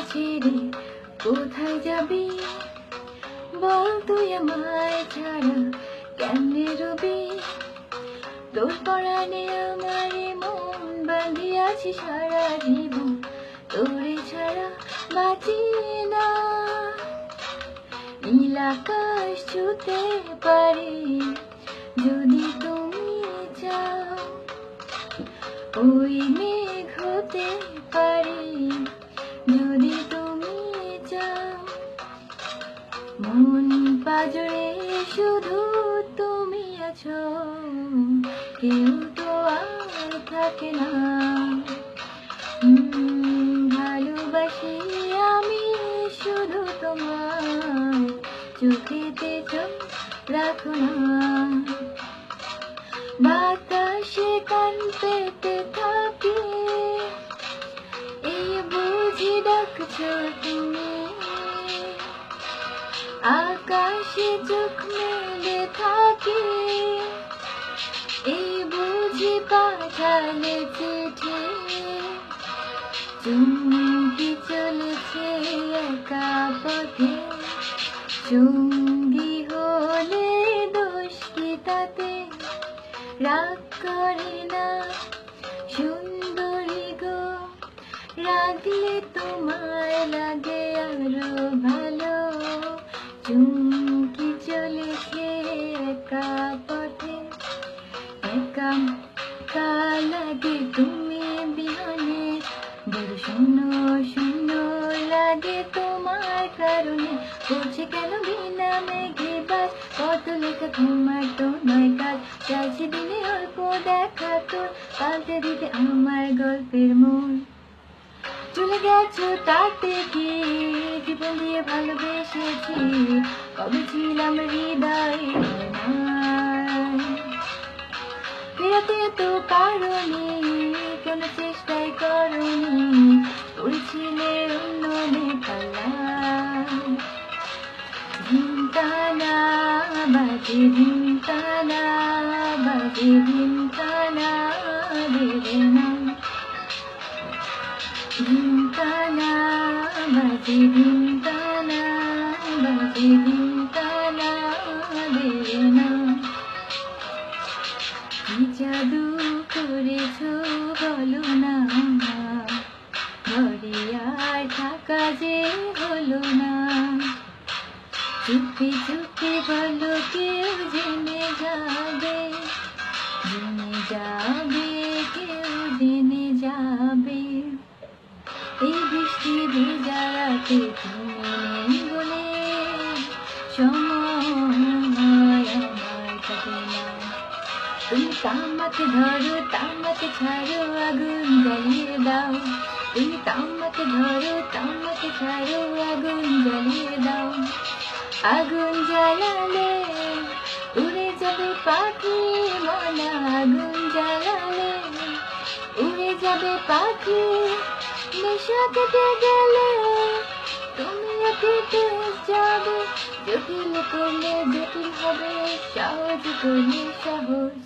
ছেড়ে কোথায় যাবি বল তুই আমায় ছাড়া কেমনে রবি তোর পরাণে আমার মন বাঁধিয়াছি সারা জীবন তোরে ছাড়া বাঁচি না নীল আকাশ ছুঁতে পারি যদি তুমি চাও ওই মেঘ হতে পারি যদি তুমি চাও মন পাজরে শুধু তুমি আছো কেউ তো আর থাকে না ভালোবাসি আমি শুধু তোমার চোখেতে চোখ রাখো না বাতাসে কান পেতে থাকি এই বুঝি ডাকছো তুমি আকাশে চোখ মেলে থাকি এই বুঝি পাঠালে চিঠি চুমকি চলেছে একা পথে সঙ্গী হলে দোষ কি তাতে রাগ করে না সুন্দরী গো রাগলে তোমায় লাগে আরো ভালো চুমকি চলেছে একা পথে একা লাগে তুমি বিহনে বড় শূন্য শূন্য লাগে তোমার কারণে বলছে কেন বিনা মেঘে বাস কত লেখা তোমার তো নয় কাজ চাইছি দিনে অল্প দেখা তোর পাল্টে দিতে আমার গল্পের মন চলে গেছো তাতে কি জীবন দিয়ে ভালোবেসেছি কবে ছিলাম হৃদয়ে ফেরাতে তো পারোনি কোনো চেষ্টাই করোনি পড়েছিলে অন্য বেপালা ধিনতানা বাজে ধিনতানা বাজে ধিনতানা দেবে না ধিনতানা বাজে ধিনতানা বাজে ধিনতানা দেবে না কি জাদু করেছো বলো না ঘরে আর থাকা যে হলো না চুপি চুপি বলো কেউ জেনে যাবে কেউ জেনে যাবে এই বৃষ্টি ভেজা রাতে তুমি নেই বলে সময় আমার কাটে না তুমি তামাকে ধরো তামাকে ছাড়ো আগুন জ্বালিয়ে দাও তুমি তামাকে ধরো তামাকে ছাড়ো আগুন জ্বালিয়ে দাও আগুন জ্বালালে উড়ে যাবে পাখি মনা আগুন জ্বালালে উড়ে যাবে পাখি নেশা কেটে গেলে তুমি কেটে যাবে জটিল করলে জটিল হবে সহজ করলে সহজ